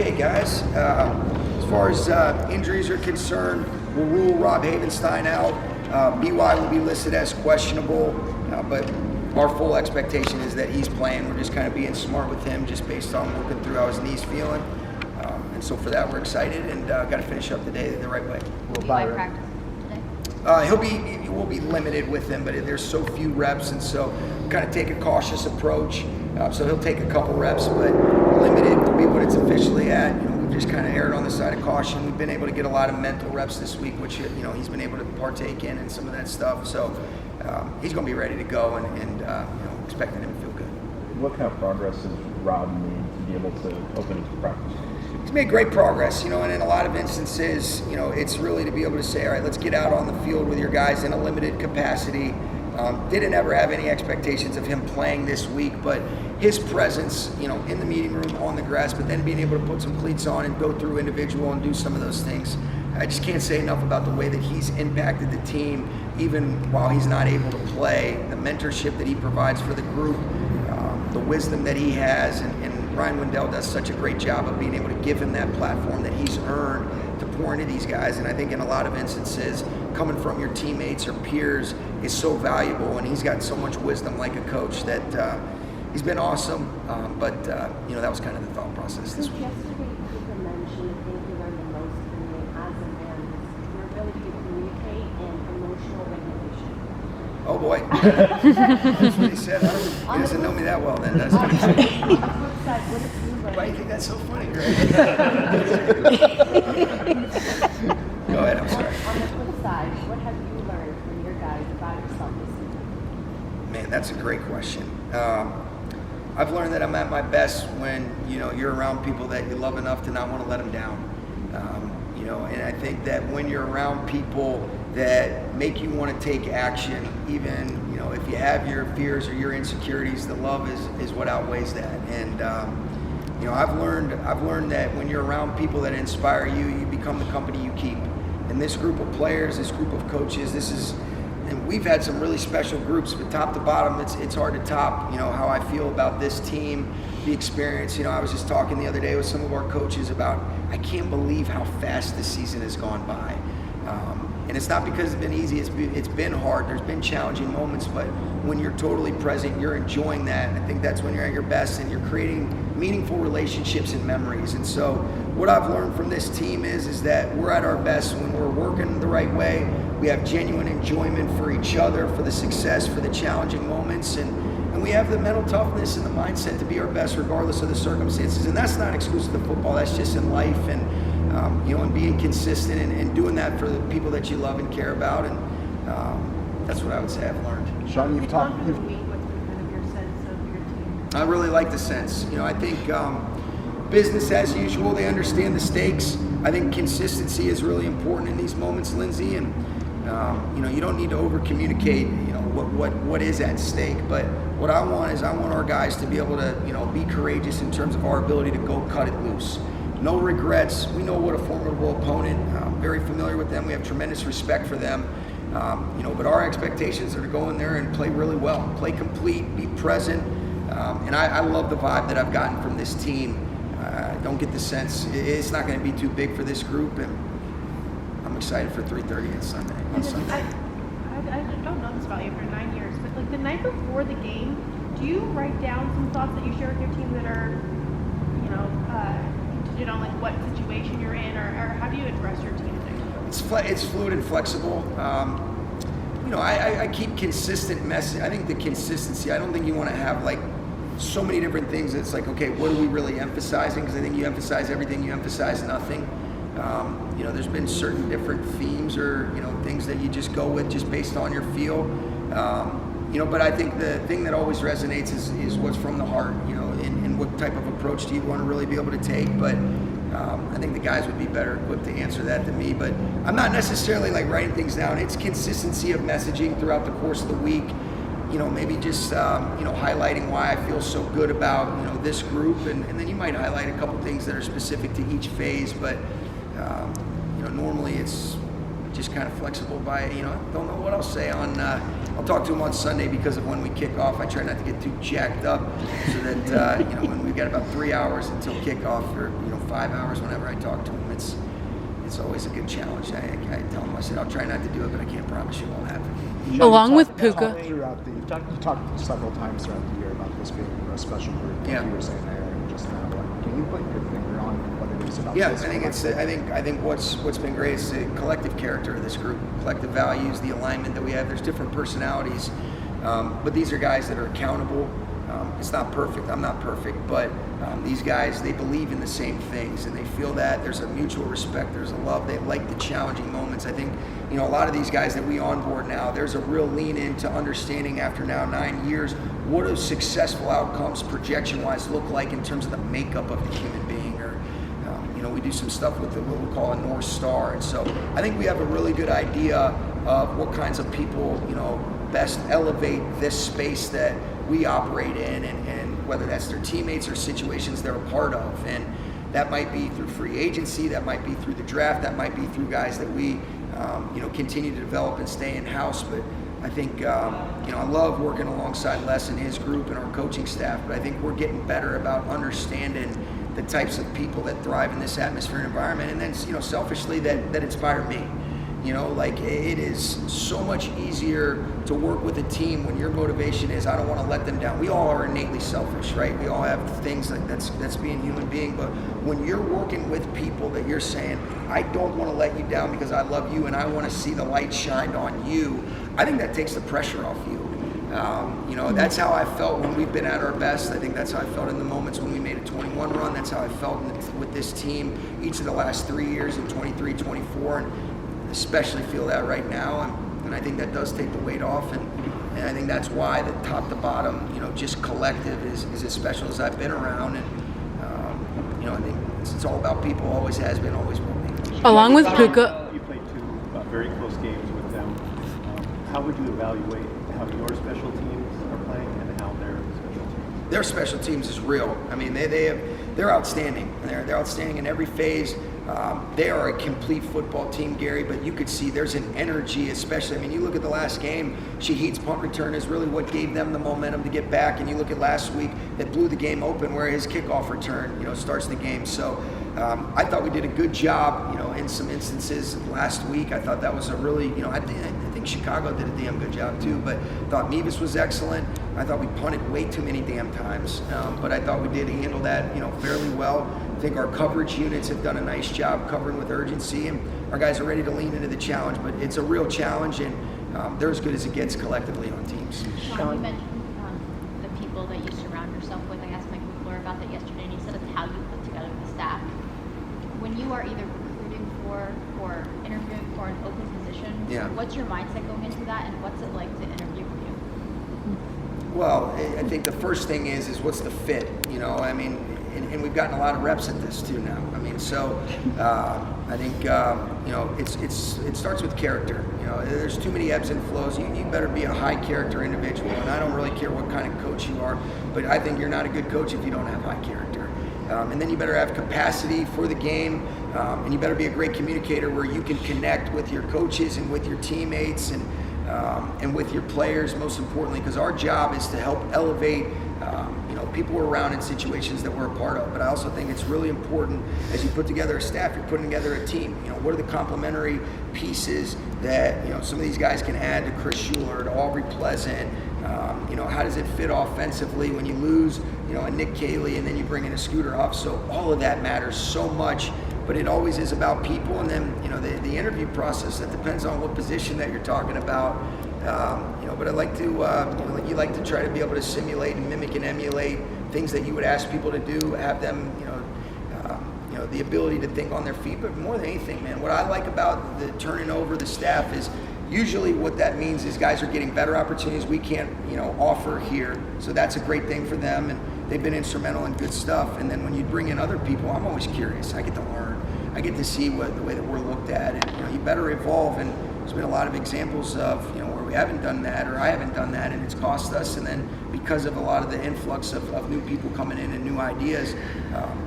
okay, guys. As far as injuries are concerned, we'll rule Rob Havenstein out. BY will be listed as questionable, but our full expectation is that he's playing. We're just kind of being smart with him just based on working through how his knee's feeling. And so for that, we're excited and got to finish up the day the right way. Will BY practice today? We'll be limited with him, but there's so few reps, and so kind of take a cautious approach. So he'll take a couple reps, but limited will be what it's officially at. We've just kind of erred on the side of caution. We've been able to get a lot of mental reps this week, which he's been able to partake in and some of that stuff. So he's going to be ready to go, and expecting him to feel good. What kind of progress has Rob made to be able to open his practice? He's made great progress, and in a lot of instances, it's really to be able to say, all right, let's get out on the field with your guys in a limited capacity. Didn't ever have any expectations of him playing this week, but his presence, in the meeting room, on the grass, but then being able to put some cleats on and go through individual and do some of those things. I just can't say enough about the way that he's impacted the team, even while he's not able to play, the mentorship that he provides for the group, the wisdom that he has, and Ryan Wendell does such a great job of being able to give him that platform that he's earned to pour into these guys. And I think in a lot of instances, coming from your teammates or peers is so valuable, and he's got so much wisdom like a coach that he's been awesome. But that was kind of the thought process this week. Yesterday, Cooper mentioned the thing he learned the most from me as a man is your ability to communicate and emotional regulation. Oh boy, that's what he said. He doesn't know me that well then. That's what he said. On the flip side, what have you learned? Why do you think that's so funny, right? Go ahead, I'm sorry. On the flip side, what have you learned from your guys about yourself this season? Man, that's a great question. I've learned that I'm at my best when you're around people that you love enough to not want to let them down. And I think that when you're around people that make you want to take action, even if you have your fears or your insecurities, the love is what outweighs that. And I've learned that when you're around people that inspire you, you become the company you keep. And this group of players, this group of coaches, and we've had some really special groups, but top to bottom, it's hard to top, how I feel about this team, the experience. I was just talking the other day with some of our coaches about, I can't believe how fast this season has gone by. And it's not because it's been easy, it's been hard, there's been challenging moments, but when you're totally present, you're enjoying that. And I think that's when you're at your best and you're creating meaningful relationships and memories. And so what I've learned from this team is that we're at our best when we're working the right way. We have genuine enjoyment for each other, for the success, for the challenging moments, and we have the mental toughness and the mindset to be our best regardless of the circumstances. And that's not exclusive to football, that's just in life, and and being consistent and doing that for the people that you love and care about. And that's what I would say I've learned. Sean, you've talked. What's kind of your sense of your team? I really like the sense. I think business as usual, they understand the stakes. I think consistency is really important in these moments, Lindsay, and you don't need to over communicate what is at stake, but what I want our guys to be able to be courageous in terms of our ability to go cut it loose. No regrets. We know what a formidable opponent, very familiar with them. We have tremendous respect for them. But our expectations are to go in there and play really well, play complete, be present. And I love the vibe that I've gotten from this team. Don't get the sense it's not going to be too big for this group, and I'm excited for 3:30 on Sunday. I don't know this about you for 9 years, but like the night before the game, do you write down some thoughts that you share with your team that are, contingent on like what situation you're in, or how do you address your team? It's fluid and flexible. I keep consistent message. I think the consistency, I don't think you want to have like so many different things. It's like, okay, what are we really emphasizing? Because I think you emphasize everything, you emphasize nothing. There's been certain different themes or, things that you just go with just based on your feel. But I think the thing that always resonates is what's from the heart, and what type of approach do you want to really be able to take. But I think the guys would be better equipped to answer that than me. But I'm not necessarily like writing things down. It's consistency of messaging throughout the course of the week. Maybe just, highlighting why I feel so good about, this group. And then you might highlight a couple things that are specific to each phase. But, normally it's just kind of flexible by, don't know what I'll say on, I'll talk to him on Sunday because of when we kick off. I try not to get too jacked up so that, when we've got about 3 hours until kickoff or, 5 hours whenever I talk to him, it's always a good challenge. I tell him, I said, I'll try not to do it, but I can't promise you it won't happen. Along with Puka. You've talked several times throughout the year about this being a special group. Like Yeah. you were saying there just now. Can you put your finger on what it is about Yeah, this? I think what's been great is the collective character of this group, collective values, the alignment that we have. There's different personalities, but these are guys that are accountable. It's not perfect. I'm not perfect, but these guys, they believe in the same things, and they feel that there's a mutual respect, there's a love. They like the challenging moments. I think, a lot of these guys that we onboard now, there's a real lean into understanding after now 9 years, what do successful outcomes projection-wise look like in terms of the makeup of the human being, or we do some stuff with what we call a North Star, and so I think we have a really good idea of what kinds of people, best elevate this space that we operate in, and whether that's their teammates or situations they're a part of. And that might be through free agency, that might be through the draft, that might be through guys that we continue to develop and stay in-house. But I think I love working alongside Les and his group and our coaching staff, but I think we're getting better about understanding the types of people that thrive in this atmosphere and environment, and then selfishly that inspire me. It is so much easier to work with a team when your motivation is, I don't want to let them down. We all are innately selfish, right? We all have things like that's being a human being. But when you're working with people that you're saying, I don't want to let you down because I love you and I want to see the light shined on you, I think that takes the pressure off you. That's how I felt when we've been at our best. I think that's how I felt in the moments when we made a 21 run. That's how I felt with this team each of the last 3 years in 23, 24. And especially feel that right now, and I think that does take the weight off, and I think that's why the top to bottom, just collective is as special as I've been around, and I think it's all about people, always has been, always will be. Along with Puka. You played two very close games with them. How would you evaluate how your special teams are playing and how their special teams? Their special teams is real. I mean, they're outstanding. They're outstanding in every phase. They are a complete football team, Gary, but you could see there's an energy, especially, you look at the last game, Shahid's punt return is really what gave them the momentum to get back, and you look at last week that blew the game open where his kickoff return, starts the game. So I thought we did a good job, in some instances last week. I thought that was a really, I think Chicago did a damn good job too, but I thought Mevis was excellent. I thought we punted way too many damn times, but I thought we did handle that, fairly well. I think our coverage units have done a nice job covering with urgency, and our guys are ready to lean into the challenge, but it's a real challenge, and they're as good as it gets collectively on teams. Sean, you mentioned the people that you surround yourself with. I asked Mike McClure about that yesterday, and he said it's how you put together the staff. When you are either recruiting for or interviewing for an open position, what's your mindset going into that, and what's it like to interview for you? Well, I think the first thing is what's the fit, and we've gotten a lot of reps at this too now. So I think it starts with character. There's too many ebbs and flows. You better be a high character individual, and I don't really care what kind of coach you are, but I think you're not a good coach if you don't have high character. And then you better have capacity for the game, and you better be a great communicator where you can connect with your coaches and with your teammates and with your players, most importantly, because our job is to help elevate people we're around in situations that we're a part of. But I also think it's really important as you put together a staff, you're putting together a team. What are the complementary pieces that some of these guys can add to Chris Schuler, to Aubrey Pleasant? How does it fit offensively when you lose a Nick Cayley and then you bring in a Scooter Huff? So all of that matters so much, but it always is about people. And then the interview process, that depends on what position that you're talking about. But I like to, you like to try to be able to simulate and mimic and emulate things that you would ask people to do, have them, the ability to think on their feet. But more than anything, man, what I like about the turning over the staff is usually what that means is guys are getting better opportunities we can't, offer here. So that's a great thing for them, and they've been instrumental in good stuff. And then when you bring in other people, I'm always curious. I get to learn. I get to see the way that we're looked at, and you better evolve. And there's been a lot of examples of where we haven't done that, or I haven't done that, and it's cost us. And then because of a lot of the influx of new people coming in and new ideas,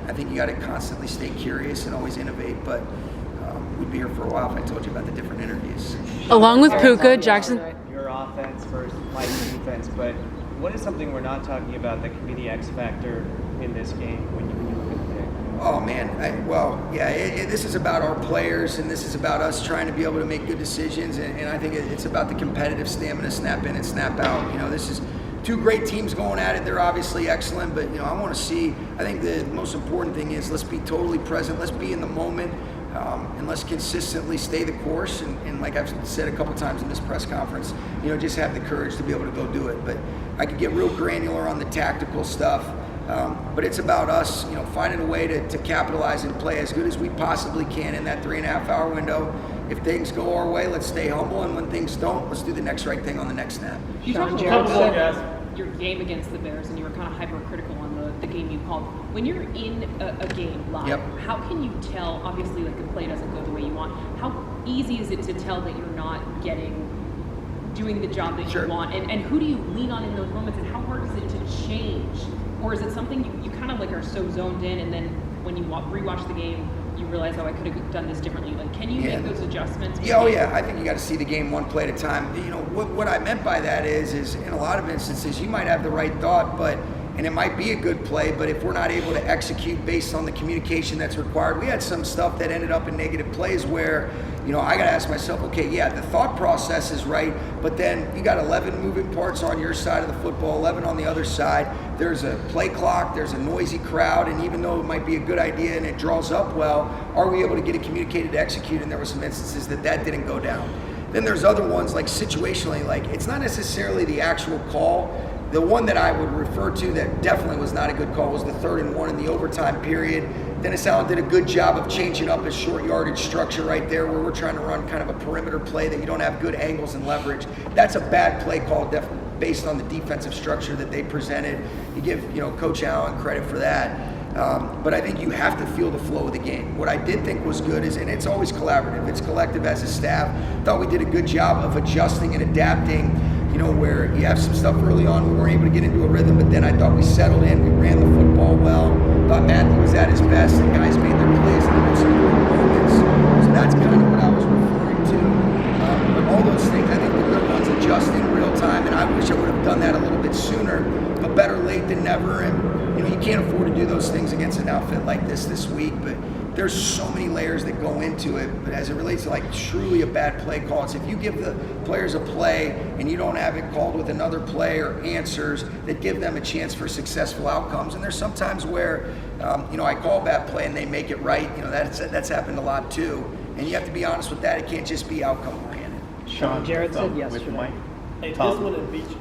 I think you got to constantly stay curious and always innovate. But we'd be here for a while if I told you about the different interviews. Along with Puka, Jackson. Your offense versus Mike's defense, but what is something we're not talking about that can be the X factor in this game when you look at the pick? Oh man, this is about our players, and this is about us trying to be able to make good decisions, and I think it's about the competitive stamina, snap in and snap out. You know, this is two great teams going at it. They're obviously excellent, but you know, I want to see. I think the most important thing is let's be totally present. Let's be in the moment, and let's consistently stay the course. And like I've said a couple times in this press conference, you know, just have the courage to be able to go do it. But I could get real granular on the tactical stuff. But it's about us, you know, finding a way to capitalize and play as good as we possibly can in that 3.5 hour window. If things go our way, let's stay humble, and when things don't, let's do the next right thing on the next snap. You talked a little bit about your game against the Bears, and you were kind of hypercritical on the game you called. When you're in a game live, Yep. how can you tell, obviously, like the play doesn't go the way you want, how easy is it to tell that you're not doing the job that Sure. you want, and who do you lean on in those moments, and how hard is it to change? Or is it something you kind of like are so zoned in, and then when you rewatch the game, you realize, oh, I could have done this differently? Like, can you make those adjustments? Yeah, oh yeah. I think you got to see the game one play at a time. You know, what I meant by that is in a lot of instances, you might have the right thought, and it might be a good play, but if we're not able to execute based on the communication that's required, we had some stuff that ended up in negative plays where, you know, I got to ask myself, okay, yeah, the thought process is right, but then you got 11 moving parts on your side of the football, 11 on the other side. There's a play clock, there's a noisy crowd, and even though it might be a good idea and it draws up well, are we able to get it communicated to execute? And there were some instances that didn't go down. Then there's other ones, like situationally, like it's not necessarily the actual call. The one that I would refer to that definitely was not a good call was the 3rd and 1 in the overtime period. Dennis Allen did a good job of changing up his short yardage structure right there where we're trying to run kind of a perimeter play that you don't have good angles and leverage. That's a bad play call based on the defensive structure that they presented. You give, you know, Coach Allen credit for that. But I think you have to feel the flow of the game. What I did think was good is, and it's always collaborative, it's collective as a staff, thought we did a good job of adjusting and adapting, you know, where you have some stuff early on, we weren't able to get into a rhythm, but then I thought we settled in, we ran the football well, thought Matthew was at his best, and guys made their plays in the most important moments. So that's kind of what I was referring to. But all those things, I think the good ones adjust in real time, and I wish I would have done that a little bit sooner, but better late than never. And you know, you can't afford to do those things against an outfit like this week, but there's so many layers that go into it. But as it relates to like truly a bad play call, it's if you give the players a play and you don't have it called with another play or answers that give them a chance for successful outcomes. And there's sometimes where, you know, I call a bad play and they make it right. You know, that's happened a lot too. And you have to be honest with that. It can't just be outcome oriented. Sean, Jared said yesterday. With Mike Hey, this Tomlin, one in beach.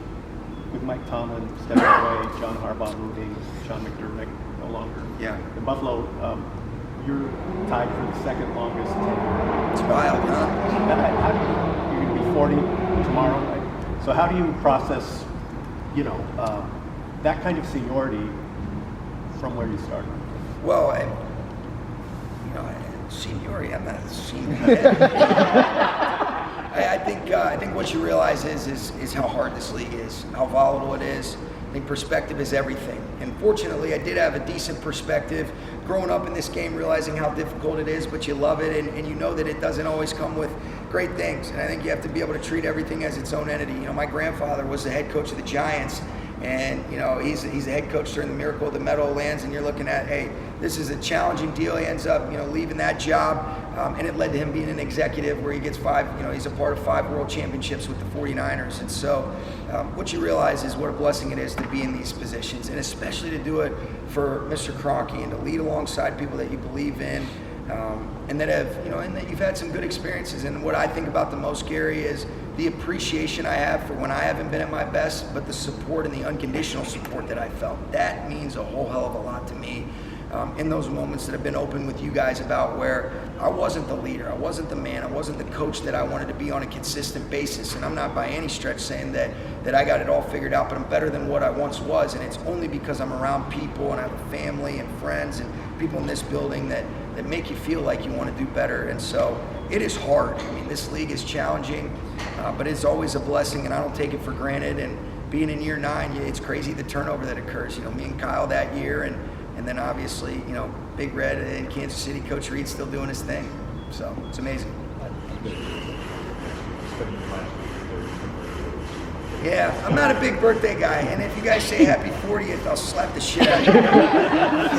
with Mike Tomlin stepping away, John Harbaugh moving, Sean McDermott no longer. Yeah. In Buffalo, you're tied for the second longest tenure. It's wild, huh? How do you're going to be 40 tomorrow, right? So how do you process, you know, that kind of seniority from where you started? Well, you know, seniority, I'm not a senior. I think what you realize is how hard this league is, how volatile it is. I think perspective is everything. And fortunately, I did have a decent perspective growing up in this game, realizing how difficult it is, but you love it, and you know that it doesn't always come with great things. And I think you have to be able to treat everything as its own entity. You know, my grandfather was the head coach of the Giants, and you know, he's the head coach during the Miracle of the Meadowlands, and you're looking at, hey, this is a challenging deal. He ends up, you know, leaving that job, and it led to him being an executive where he gets he's a part of 5 world championships with the 49ers. And so what you realize is what a blessing it is to be in these positions, and especially to do it for Mr. Kroenke and to lead alongside people that you believe in, and that have, you know, and that you've had some good experiences. And what I think about the most, Gary, is the appreciation I have for when I haven't been at my best, but the support and the unconditional support that I felt. That means a whole hell of a lot to me. In those moments that have been open with you guys about where I wasn't the leader, I wasn't the man, I wasn't the coach that I wanted to be on a consistent basis. And I'm not by any stretch saying that I got it all figured out, but I'm better than what I once was. And it's only because I'm around people and I have a family and friends and people in this building that make you feel like you want to do better. And so it is hard. I mean, this league is challenging, but it's always a blessing, and I don't take it for granted. And being in year 9, it's crazy the turnover that occurs. You know, me and Kyle that year, and then obviously, you know, Big Red in Kansas City, Coach Reed still doing his thing. So it's amazing. Yeah, I'm not a big birthday guy, and if you guys say happy 40th, I'll slap the shit out of you.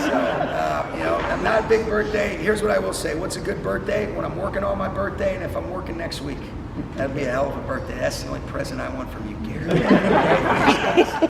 So, I'm not a big birthday. Here's what I will say. What's a good birthday? When I'm working on my birthday, and if I'm working next week. That'd be a hell of a birthday. That's the only present I want from you, Gary.